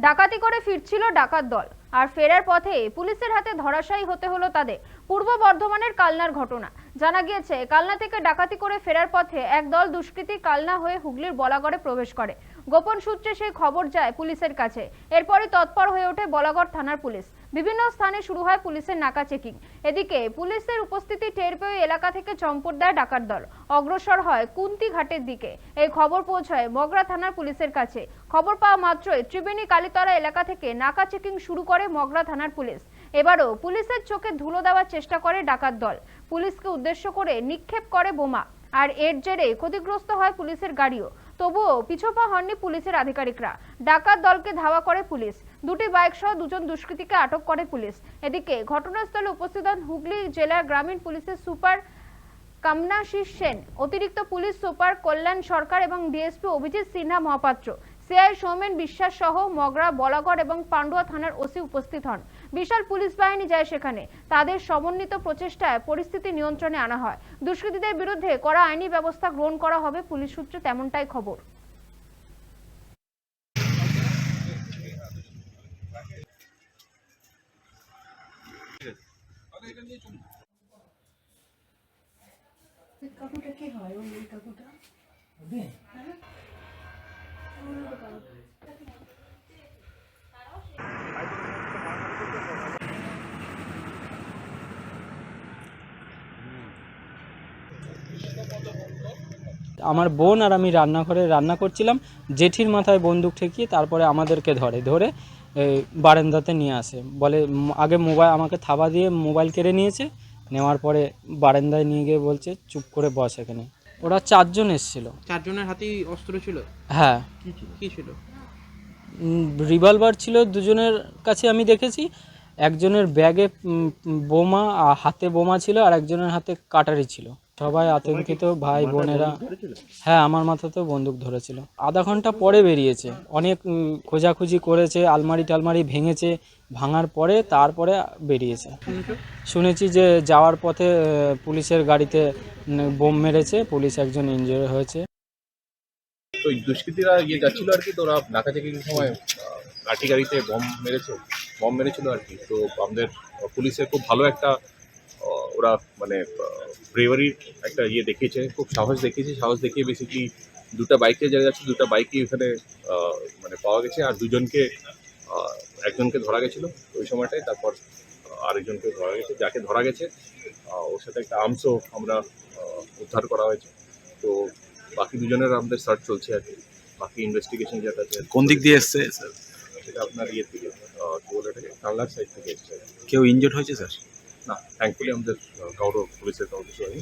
ডাকাতি করে ফিরছিল ডাকাত দল আর ফেরার পথে পুলিশের হাতে ধরাশায়ী হতে হলো তাদের। পূর্ব বর্ধমানের কালনার ঘটনা। জানা গিয়েছে, কালনা থেকে ডাকাতি করে ফেরার পথে একদল দুষ্কৃতী কালনা হয়ে হুগলির বলাগড়ে প্রবেশ করে। গোপন সূত্রে সেই খবর যায় পুলিশের কাছে। এরপরই তৎপর হয়ে ওঠে বলাগড় থানার পুলিশ। বিভিন্ন স্থানে শুরু হয় পুলিশের নাকা চেকিং। এদিকে পুলিশের উপস্থিতি টের পেয়ে এলাকা থেকে চম্পট দেয় ডাকাত দল। অগ্রসর হয় কুন্তি ঘাটের দিকে। এই খবর পৌঁছায় মগরা থানার পুলিশের কাছে। খবর পাওয়া মাত্রই ত্রিবেণী কালীতলা এলাকা থেকে নাকা চেকিং শুরু করে মগরা থানার পুলিশ। এবারও পুলিশের চোখে ধুলো দেওয়ার চেষ্টা করে ডাকাত দল। পুলিশকে উদ্দেশ্য করে নিক্ষেপ করে বোমা, আর এর জেরে ক্ষতিগ্রস্ত হয় পুলিশের গাড়িও। তবুও পিছপা হননি পুলিশের আধিকারিকরা। ডাকাত দলকে ধাওয়া করে পুলিশ। দুটি বাইক সহ দুজন দুষ্কৃতীকে আটক করে পুলিশ। এদিকে ঘটনাস্থলে উপস্থিত হন হুগলি জেলার গ্রামীণ পুলিশের সুপার কামনাশিস সেন, অতিরিক্ত পুলিশ সুপার কল্যাণ সরকার এবং ডিএসপি অভিজিৎ সিনহা মহাপাত্র। সিআই সৌমেন বিশ্বাস সহ মগরা, বলাগড় এবং পান্ডুয়া থানার ওসি উপস্থিত হন। বিশাল পুলিশ বাহিনী যায় সেখানে। তাদের সমন্বিত প্রচেষ্টায় পরিস্থিতি নিয়ন্ত্রণে আনা হয়। দুষ্কৃতীদের বিরুদ্ধে কড়া আইনি ব্যবস্থা গ্রহণ করা হবে, পুলিশ সূত্রে তেমনটাই খবর। কাকুটা কি হয়? ওই কাকুটা আমার বোন আর আমি রান্নাঘরে রান্না করছিলাম, জেঠির মাথায় বন্দুক ঠেকিয়ে তারপরে আমাদেরকে ধরে বারান্দাতে নিয়ে আসে। বলে আগে মোবাইল আমাকে থাবা দিয়ে মোবাইল কেড়ে নিয়েছে, নেওয়ার পরে বারান্দায় নিয়ে গিয়ে বলছে চুপ করে বস এখানে। ওরা 4 জন এসেছিল। 4 জনের হাতেই অস্ত্র ছিল? হ্যাঁ, কি ছিল? রিভলভার ছিল দুজনের কাছে আমি দেখেছি। একজনের ব্যাগে বোমা, হাতে বোমা ছিল, আর একজনের হাতে কাটারি ছিল। সবাই আতঙ্কিত, ভাই বোনেরা। হ্যাঁ, আমার মাথাতেও বন্দুক ধরেছিল। আধা ঘন্টা পরে বেরিয়েছে। অনেক খোঁজাখুঁজি করেছে, আলমারি টালমারি ভেঙেছে, ভাঙার পরে তারপরে বেরিয়েছে। শুনেছি যে যাওয়ার পথে পুলিশের গাড়িতে বোম মেরেছে, পুলিশ একজন ইনজিওর হয়েছে। তো দুষ্কৃতীরা যাচ্ছিল আর কি, তো ওরা নাকা চেকিং সময় লাঠি গাড়িতে বম মেরেছিল আর কি। তো আমাদের পুলিশের খুব ভালো একটা ওরা মানে ব্রেভারির একটা দেখিয়েছে, খুব সাহস দেখিয়ে বেসিক্যালি দুটো বাইকে যারা যাচ্ছে, দুটো বাইকই ওখানে মানে পাওয়া গেছে। আর একজনকে ধরা গেছিলো ওই সময়টায়। তারপর আরেকজনকে ধরা গেছে, যাকে ধরা গেছে ওর সাথে একটা আর্মসও আমরা উদ্ধার করা হয়েছে। তো বাকি দুজনের আমাদের সার্চ চলছে আর কি। বাকি ইনভেস্টিগেশন যেটা আছে। কোন দিক দিয়ে এসছে স্যার? সেটা আপনার থেকে কি বলে এটাকে কানলার সাইড থেকে এসছে। কেউ ইনজোর্ড হয়েছে স্যার? না, থ্যাঙ্কফুলি আমাদের পুলিশের কারো কিছু হয়নি।